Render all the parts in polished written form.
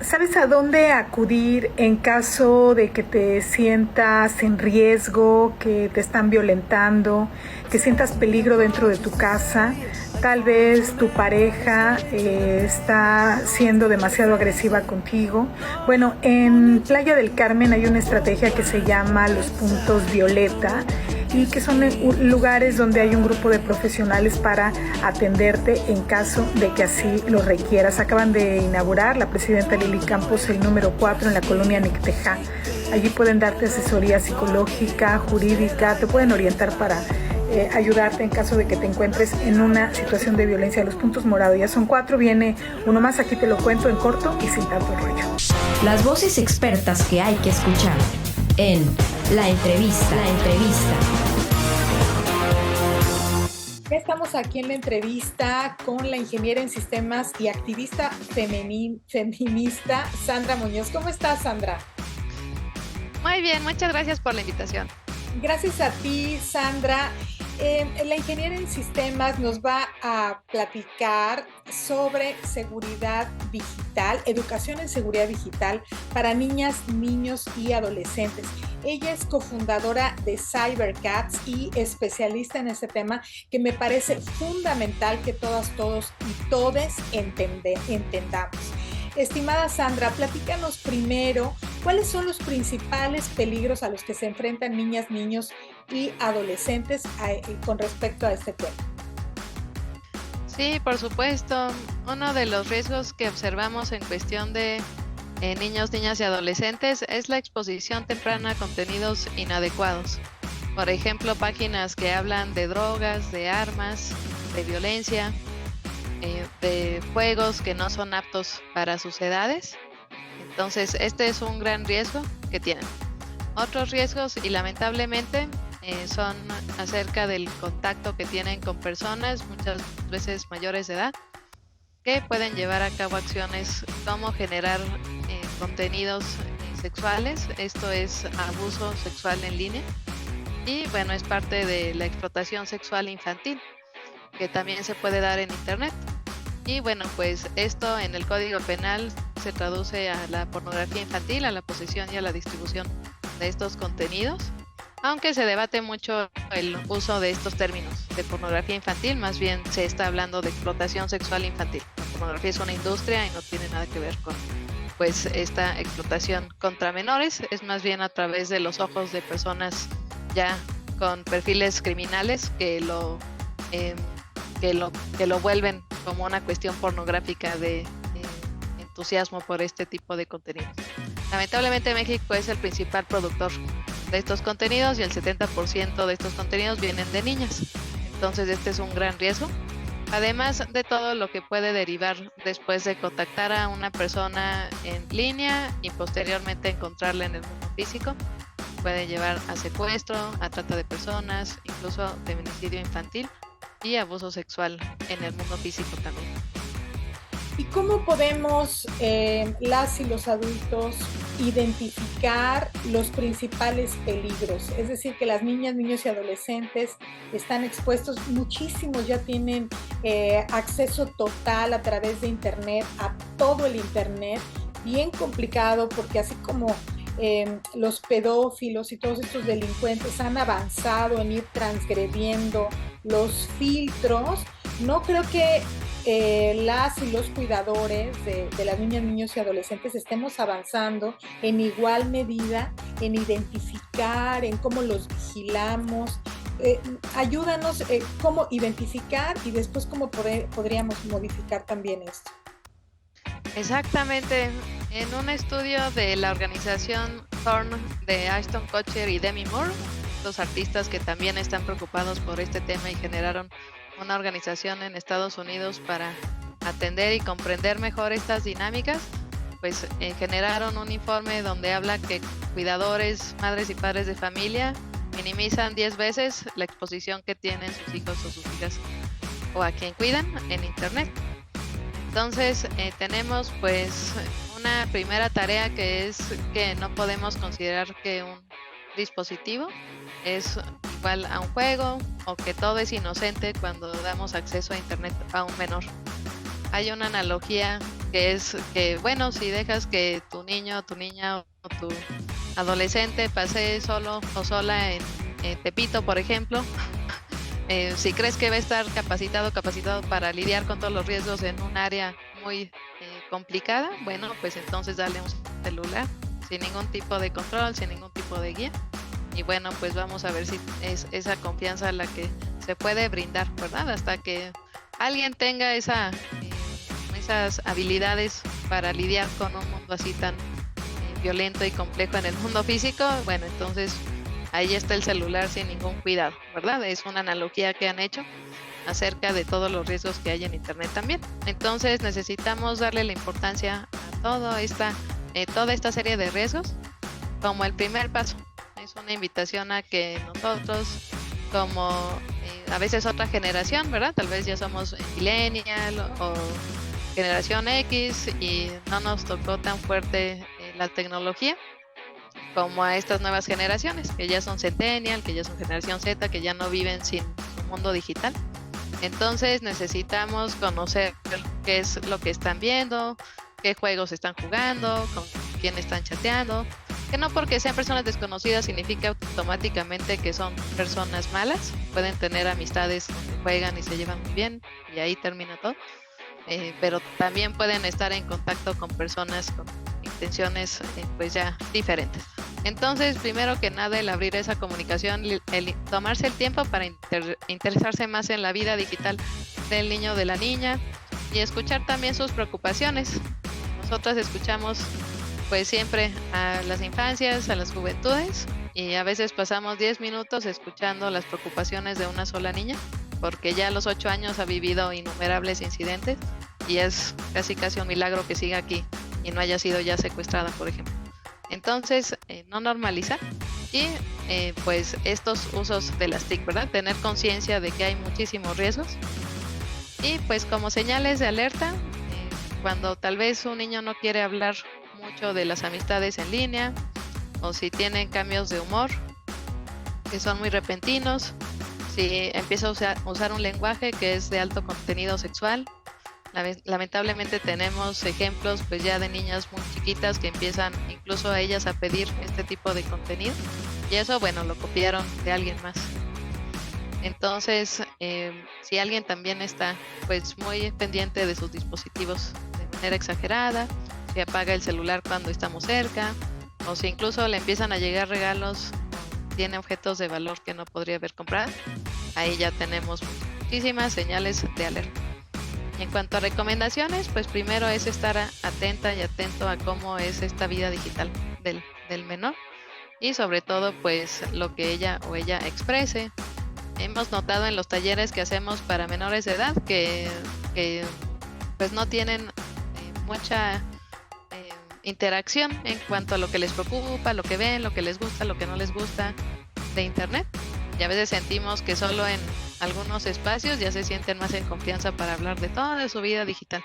¿Sabes a dónde acudir en caso de que te sientas en riesgo, que te están violentando, que sientas peligro dentro de tu casa? Tal vez tu pareja está siendo demasiado agresiva contigo. Bueno, en Playa del Carmen hay una estrategia que se llama los puntos violeta y que son lugares donde hay un grupo de profesionales para atenderte en caso de que así lo requieras. Acaban de inaugurar la presidenta Lili Campos el número 4 en la colonia Nicteja. Allí pueden darte asesoría psicológica, jurídica, te pueden orientar para ayudarte en caso de que te encuentres en una situación de violencia. Los puntos morados ya son 4, viene uno más, aquí te lo cuento en corto y sin tanto rollo. Las voces expertas que hay que escuchar en La Entrevista. Ya estamos aquí en la entrevista con la ingeniera en sistemas y activista feminista Sandra Muñoz. ¿Cómo estás, Sandra? Muy bien, muchas gracias por la invitación. Gracias a ti, Sandra. La ingeniera en sistemas nos va a platicar sobre seguridad digital, educación en seguridad digital para niñas, niños y adolescentes. Ella es cofundadora de CyberCats y especialista en este tema que me parece fundamental que todas, todos y todes entendamos. Estimada Sandra, platícanos primero cuáles son los principales peligros a los que se enfrentan niñas, niños y adolescentes con respecto a este tema. Sí, por supuesto. Uno de los riesgos que observamos en cuestión de niños, niñas y adolescentes es la exposición temprana a contenidos inadecuados. Por ejemplo, páginas que hablan de drogas, de armas, de violencia, de juegos que no son aptos para sus edades. Entonces, este es un gran riesgo que tienen. Otros riesgos, y lamentablemente, son acerca del contacto que tienen con personas, muchas veces mayores de edad, que pueden llevar a cabo acciones como generar contenidos sexuales. Esto es abuso sexual en línea. Y bueno, es parte de la explotación sexual infantil, que también se puede dar en internet. Y bueno, pues esto en el Código Penal se traduce a la pornografía infantil, a la posesión y a la distribución de estos contenidos, aunque se debate mucho el uso de estos términos de pornografía infantil. Más bien se está hablando de explotación sexual infantil. La pornografía es una industria y no tiene nada que ver con pues esta explotación contra menores, es más bien a través de los ojos de personas ya con perfiles criminales que lo vuelven como una cuestión pornográfica de entusiasmo por este tipo de contenidos. Lamentablemente México es el principal productor de estos contenidos y el 70% de estos contenidos vienen de niñas. Entonces este es un gran riesgo. Además de todo lo que puede derivar después de contactar a una persona en línea y posteriormente encontrarla en el mundo físico, puede llevar a secuestro, a trata de personas, incluso feminicidio infantil y abuso sexual en el mundo físico también. ¿Y cómo podemos las y los adultos identificar los principales peligros? Es decir, que las niñas, niños y adolescentes están expuestos, muchísimos ya tienen acceso total a través de internet, a todo el internet, bien complicado porque así como los pedófilos y todos estos delincuentes han avanzado en ir transgrediendo los filtros, no creo que las y los cuidadores de las niñas, niños y adolescentes estemos avanzando en igual medida en identificar, en cómo los vigilamos. Ayúdanos cómo identificar y después cómo podríamos modificar también esto. Exactamente. En un estudio de la organización Thorn de Ashton Kutcher y Demi Moore, dos artistas que también están preocupados por este tema y generaron una organización en Estados Unidos para atender y comprender mejor estas dinámicas, pues generaron un informe donde habla que cuidadores, madres y padres de familia minimizan 10 veces la exposición que tienen sus hijos o sus hijas o a quien cuidan en internet. Entonces tenemos pues una primera tarea que es que no podemos considerar que un dispositivo es igual a un juego o que todo es inocente cuando damos acceso a internet a un menor. Hay una analogía que es que, bueno, si dejas que tu niño, tu niña o tu adolescente pase solo o sola en Tepito, por ejemplo, si crees que va a estar capacitado para lidiar con todos los riesgos en un área muy complicada, bueno, pues entonces dale un celular sin ningún tipo de control, sin ningún tipo de guía. Y bueno, pues vamos a ver si es esa confianza la que se puede brindar, ¿verdad? Hasta que alguien tenga esas habilidades para lidiar con un mundo así tan violento y complejo en el mundo físico, bueno, entonces ahí está el celular sin ningún cuidado, ¿verdad? Es una analogía que han hecho acerca de todos los riesgos que hay en Internet también. Entonces necesitamos darle la importancia a toda esta serie de riesgos como el primer paso. Es una invitación a que nosotros, como a veces otra generación, ¿verdad? Tal vez ya somos millennial o generación X y no nos tocó tan fuerte la tecnología como a estas nuevas generaciones, que ya son centennial, que ya son generación Z, que ya no viven sin su mundo digital. Entonces necesitamos conocer qué es lo que están viendo, qué juegos están jugando, con quién están chateando, que no porque sean personas desconocidas significa automáticamente que son personas malas. Pueden tener amistades donde juegan y se llevan muy bien y ahí termina todo, pero también pueden estar en contacto con personas con intenciones pues ya diferentes. Entonces, primero que nada, el abrir esa comunicación, el tomarse el tiempo para interesarse más en la vida digital del niño o de la niña y escuchar también sus preocupaciones. Nosotras escuchamos pues siempre a las infancias, a las juventudes, y a veces pasamos 10 minutos escuchando las preocupaciones de una sola niña, porque ya a los 8 años ha vivido innumerables incidentes y es casi un milagro que siga aquí y no haya sido ya secuestrada, por ejemplo. Entonces, no normalizar y pues estos usos de las TIC, ¿verdad? Tener conciencia de que hay muchísimos riesgos y pues como señales de alerta, cuando tal vez un niño no quiere hablar mucho de las amistades en línea o si tienen cambios de humor que son muy repentinos, si empieza a usar un lenguaje que es de alto contenido sexual. Lamentablemente tenemos ejemplos pues ya de niñas muy chiquitas que empiezan incluso a ellas a pedir este tipo de contenido y eso bueno lo copiaron de alguien más. Entonces si alguien también está pues muy pendiente de sus dispositivos de manera exagerada, si apaga el celular cuando estamos cerca o si incluso le empiezan a llegar regalos, tiene objetos de valor que no podría haber comprado, ahí ya tenemos muchísimas señales de alerta. En cuanto a recomendaciones, pues primero es estar atenta y atento a cómo es esta vida digital del menor y sobre todo pues lo que ella o ella exprese. Hemos notado en los talleres que hacemos para menores de edad que pues no tienen mucha interacción en cuanto a lo que les preocupa, lo que ven, lo que les gusta, lo que no les gusta de Internet. Y a veces sentimos que solo en algunos espacios ya se sienten más en confianza para hablar de toda su vida digital,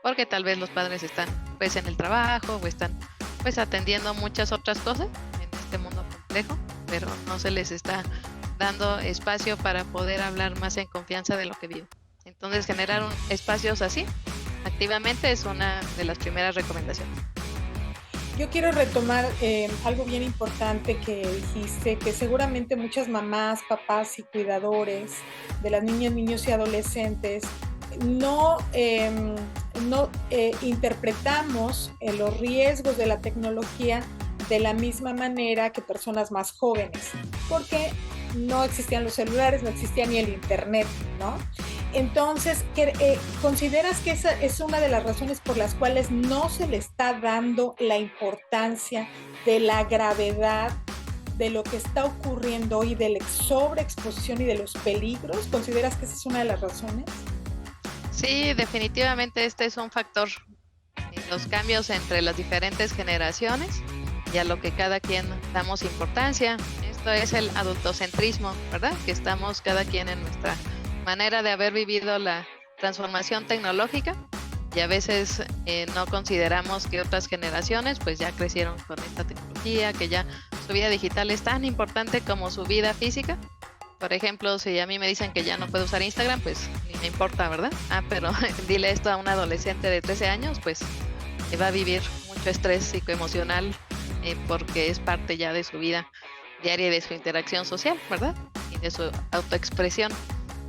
porque tal vez los padres están pues en el trabajo o están pues atendiendo muchas otras cosas en este mundo complejo, pero no se les está dando espacio para poder hablar más en confianza de lo que viven. Entonces generar espacios así activamente es una de las primeras recomendaciones. Yo quiero retomar algo bien importante que dijiste, que seguramente muchas mamás, papás y cuidadores de las niñas, niños y adolescentes no interpretamos los riesgos de la tecnología de la misma manera que personas más jóvenes, porque no existían los celulares, no existía ni el internet, ¿no? Entonces, ¿consideras que esa es una de las razones por las cuales no se le está dando la importancia de la gravedad de lo que está ocurriendo hoy, de la sobreexposición y de los peligros? ¿Consideras que esa es una de las razones? Sí, definitivamente este es un factor en los cambios entre las diferentes generaciones y a lo que cada quien damos importancia. Esto es el adultocentrismo, ¿verdad? Que estamos cada quien en nuestra manera de haber vivido la transformación tecnológica y a veces no consideramos que otras generaciones pues ya crecieron con esta tecnología, que ya su vida digital es tan importante como su vida física. Por ejemplo, si a mí me dicen que ya no puedo usar Instagram, pues ni me importa, ¿verdad? Ah, pero dile esto a un adolescente de 13 años, pues va a vivir mucho estrés psicoemocional porque es parte ya de su vida diaria y de su interacción social, ¿verdad? Y de su autoexpresión.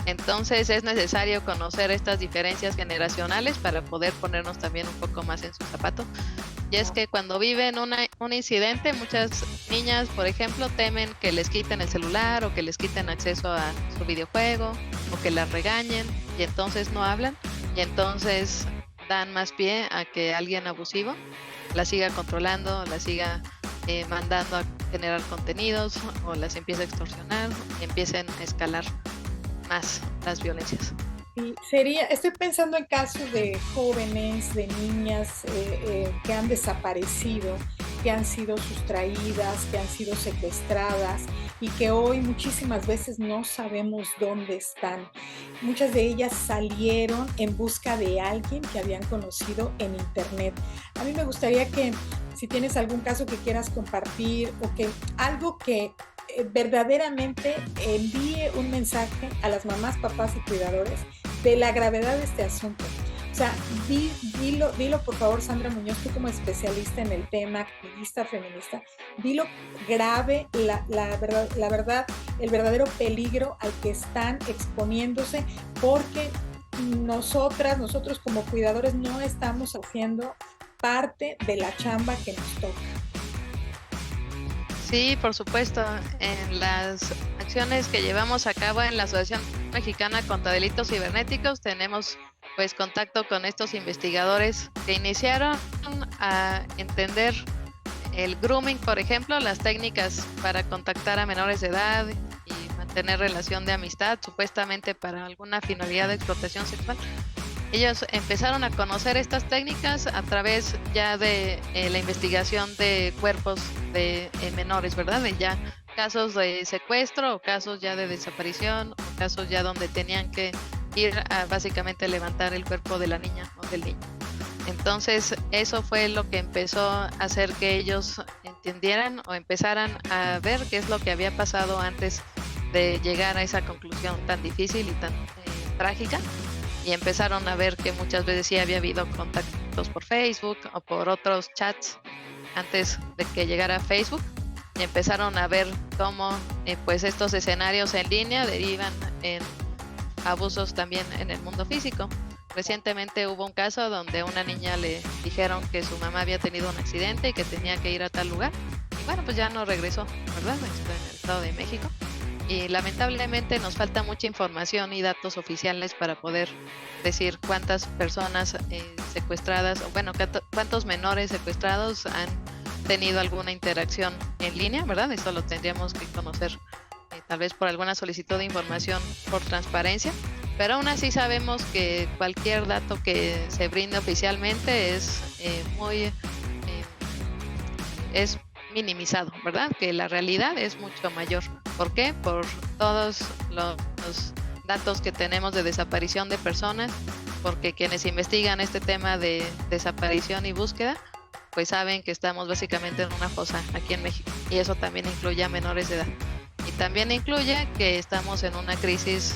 Entonces es necesario conocer estas diferencias generacionales para poder ponernos también un poco más en sus zapatos. Y es que cuando viven un incidente, muchas niñas, por ejemplo, temen que les quiten el celular o que les quiten acceso a su videojuego o que las regañen y entonces no hablan y entonces dan más pie a que alguien abusivo la siga controlando, la siga mandando a generar contenidos o las empieza a extorsionar y empiecen a escalar más las violencias. Sí, estoy pensando en casos de jóvenes, de niñas que han desaparecido, que han sido sustraídas, que han sido secuestradas y que hoy muchísimas veces no sabemos dónde están. Muchas de ellas salieron en busca de alguien que habían conocido en internet. A mí me gustaría que si tienes algún caso que quieras compartir o que algo que verdaderamente envíe un mensaje a las mamás, papás y cuidadores de la gravedad de este asunto. O sea, dilo por favor, Sandra Muñoz, tú como especialista en el tema, activista feminista, dilo grave, la verdad, el verdadero peligro al que están exponiéndose, porque nosotros como cuidadores no estamos haciendo parte de la chamba que nos toca. Sí, por supuesto. En las acciones que llevamos a cabo en la Asociación Mexicana contra Delitos Cibernéticos tenemos pues contacto con estos investigadores que iniciaron a entender el grooming, por ejemplo, las técnicas para contactar a menores de edad y mantener relación de amistad, supuestamente para alguna finalidad de explotación sexual. Ellos empezaron a conocer estas técnicas a través ya de la investigación de cuerpos de menores, ¿verdad? De ya casos de secuestro o casos ya de desaparición o casos ya donde tenían que ir a básicamente levantar el cuerpo de la niña o del niño. Entonces eso fue lo que empezó a hacer que ellos entendieran o empezaran a ver qué es lo que había pasado antes de llegar a esa conclusión tan difícil y tan trágica. Y empezaron a ver que muchas veces sí había habido contactos por Facebook o por otros chats antes de que llegara Facebook, y empezaron a ver cómo pues estos escenarios en línea derivan en abusos también en el mundo físico. Recientemente hubo un caso donde a una niña le dijeron que su mamá había tenido un accidente y que tenía que ir a tal lugar, y bueno, pues ya no regresó, ¿verdad? Está en el Estado de México. Y lamentablemente nos falta mucha información y datos oficiales para poder decir cuántas personas secuestradas, o bueno, cuántos menores secuestrados han tenido alguna interacción en línea, ¿verdad? Esto lo tendríamos que conocer tal vez por alguna solicitud de información por transparencia, pero aún así sabemos que cualquier dato que se brinde oficialmente es es minimizado, ¿verdad? Que la realidad es mucho mayor. ¿Por qué? Por todos los datos que tenemos de desaparición de personas, porque quienes investigan este tema de desaparición y búsqueda, pues saben que estamos básicamente en una fosa aquí en México, y eso también incluye a menores de edad. Y también incluye que estamos en una crisis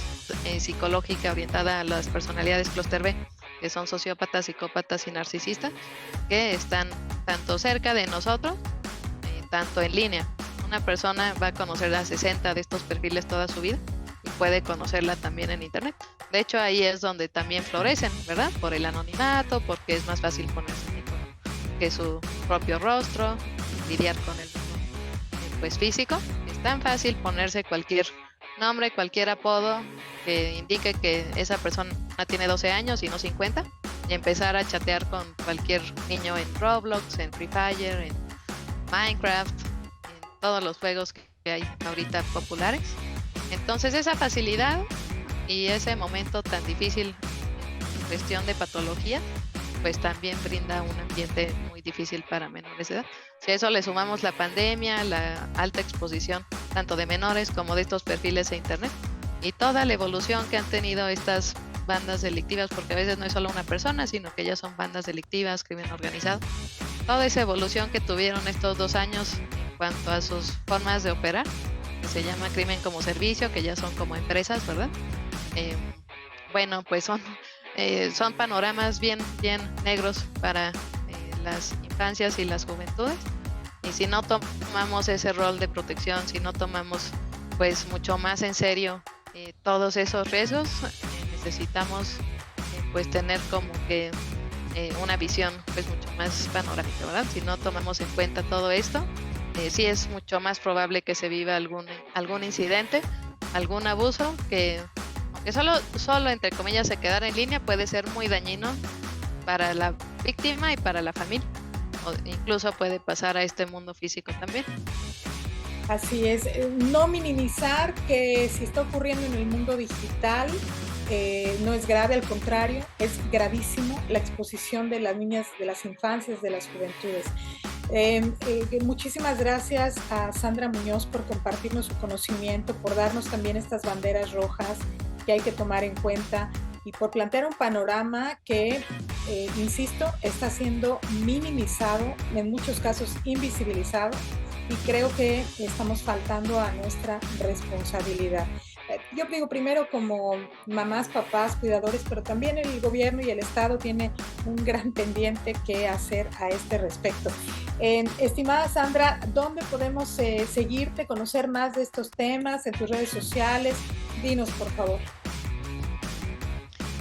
psicológica orientada a las personalidades clúster B, que son sociópatas, psicópatas y narcisistas, que están tanto cerca de nosotros, tanto en línea. Una persona va a conocer a 60 de estos perfiles toda su vida y puede conocerla también en internet. De hecho, ahí es donde también florecen, ¿verdad? Por el anonimato, porque es más fácil ponerse un icono que su propio rostro, lidiar con el pues físico. Es tan fácil ponerse cualquier nombre, cualquier apodo que indique que esa persona tiene 12 años y no 50, y empezar a chatear con cualquier niño en Roblox, en Free Fire, en Minecraft, en todos los juegos que hay ahorita populares. Entonces esa facilidad y ese momento tan difícil en cuestión de patología, pues también brinda un ambiente muy difícil para menores de edad. Si a eso le sumamos la pandemia, la alta exposición tanto de menores como de estos perfiles de internet y toda la evolución que han tenido estas bandas delictivas, porque a veces no es solo una persona, sino que ya son bandas delictivas, crimen organizado. Toda esa evolución que tuvieron estos 2 años en cuanto a sus formas de operar, que se llama crimen como servicio, que ya son como empresas, ¿verdad? bueno, pues son panoramas bien, bien negros para las infancias y las juventudes. Y si no tomamos ese rol de protección, si no tomamos pues mucho más en serio todos esos riesgos, necesitamos pues tener como que una visión pues mucho más panorámica, ¿verdad? Si no tomamos en cuenta todo esto, sí es mucho más probable que se viva algún incidente, algún abuso que aunque solo entre comillas se quedara en línea, puede ser muy dañino para la víctima y para la familia, o incluso puede pasar a este mundo físico también. Así es, no minimizar que si está ocurriendo en el mundo digital no es grave, al contrario, es gravísimo la exposición de las niñas, de las infancias, de las juventudes. Muchísimas gracias a Sandra Muñoz por compartirnos su conocimiento, por darnos también estas banderas rojas que hay que tomar en cuenta y por plantear un panorama que, insisto, está siendo minimizado, en muchos casos invisibilizado, y creo que estamos faltando a nuestra responsabilidad. Yo digo primero como mamás, papás, cuidadores, pero también el gobierno y el Estado tiene un gran pendiente que hacer a este respecto. Estimada Sandra, ¿dónde podemos seguirte, conocer más de estos temas en tus redes sociales? Dinos, por favor.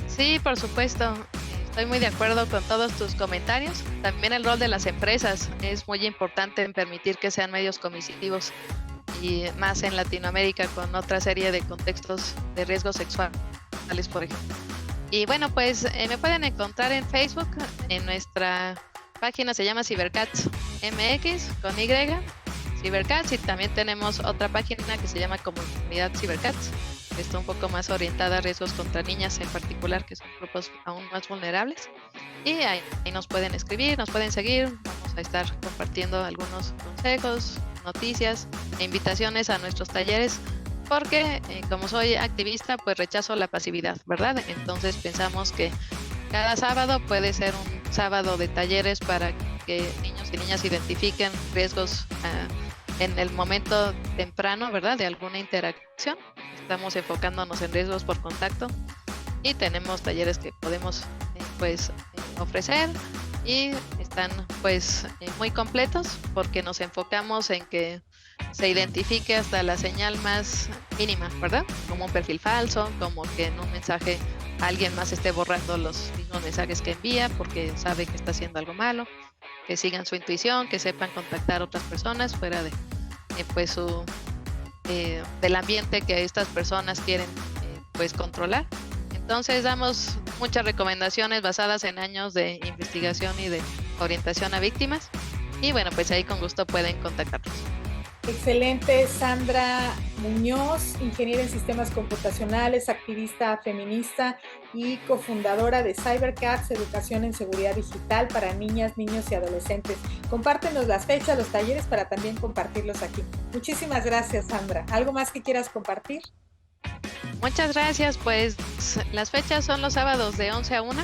Sí, por supuesto. Estoy muy de acuerdo con todos tus comentarios. También el rol de las empresas es muy importante en permitir que sean medios comisivos y más en Latinoamérica con otra serie de contextos de riesgos sexuales, por ejemplo. Y bueno, pues me pueden encontrar en Facebook, en nuestra página se llama Cybercats MX con Y, Cybercats, y también tenemos otra página que se llama Comunidad Cybercats, que está un poco más orientada a riesgos contra niñas en particular, que son grupos aún más vulnerables. Y ahí nos pueden escribir, nos pueden seguir, vamos a estar compartiendo algunos consejos, noticias e invitaciones a nuestros talleres, porque como soy activista, pues rechazo la pasividad, ¿verdad? Entonces pensamos que cada sábado puede ser un sábado de talleres para que niños y niñas identifiquen riesgos en el momento temprano, ¿verdad? De alguna interacción. Estamos enfocándonos en riesgos por contacto y tenemos talleres que podemos ofrecer y están pues muy completos porque nos enfocamos en que se identifique hasta la señal más mínima, ¿verdad? Como un perfil falso, como que en un mensaje alguien más esté borrando los mismos mensajes que envía porque sabe que está haciendo algo malo, que sigan su intuición, que sepan contactar a otras personas fuera de del ambiente que estas personas quieren pues controlar. Entonces damos muchas recomendaciones basadas en años de investigación y de orientación a víctimas y bueno, pues ahí con gusto pueden contactarnos. Excelente, Sandra Muñoz, ingeniera en sistemas computacionales, activista feminista y cofundadora de Cybercats, Educación en Seguridad Digital para niñas, niños y adolescentes. Compártenos las fechas, los talleres para también compartirlos aquí. Muchísimas gracias, Sandra. ¿Algo más que quieras compartir? Muchas gracias, pues las fechas son los sábados de 11 a 1.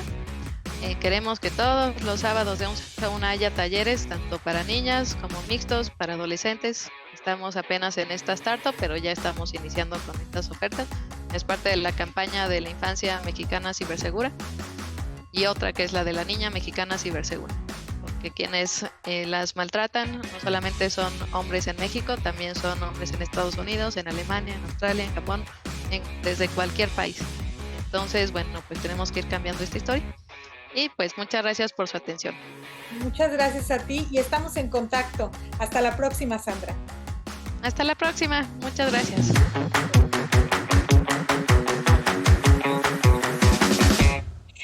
Queremos que todos los sábados de 11 a 1 haya talleres, tanto para niñas como mixtos, para adolescentes. Estamos apenas en esta startup, pero ya estamos iniciando con estas ofertas. Es parte de la campaña de la infancia mexicana cibersegura y otra que es la de la niña mexicana cibersegura. Porque quienes las maltratan no solamente son hombres en México, también son hombres en Estados Unidos, en Alemania, en Australia, en Japón, desde cualquier país. Entonces, bueno, pues tenemos que ir cambiando esta historia. Y pues muchas gracias por su atención. Muchas gracias a ti y estamos en contacto. Hasta la próxima, Sandra. Hasta la próxima. Muchas gracias.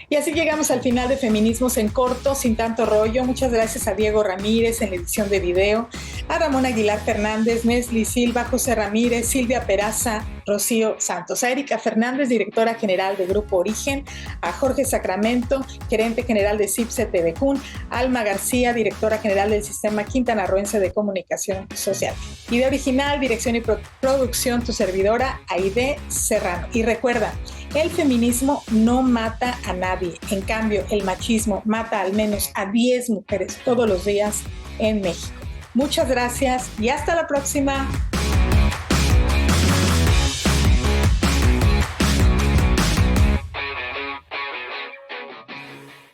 Y así llegamos al final de Feminismos en Corto, sin tanto rollo. Muchas gracias a Diego Ramírez en la edición de video, a Ramón Aguilar Fernández, Nesli Silva, José Ramírez, Silvia Peraza, Rocío Santos, a Erika Fernández, directora general de Grupo Origen, a Jorge Sacramento, gerente general de CIPSE TVCUN, Alma García, directora general del Sistema Quintanarroense de Comunicación Social. Video original, dirección y producción, tu servidora, Aide Serrano. Y recuerda, el feminismo no mata a nadie. En cambio, el machismo mata al menos a 10 mujeres todos los días en México. Muchas gracias y hasta la próxima.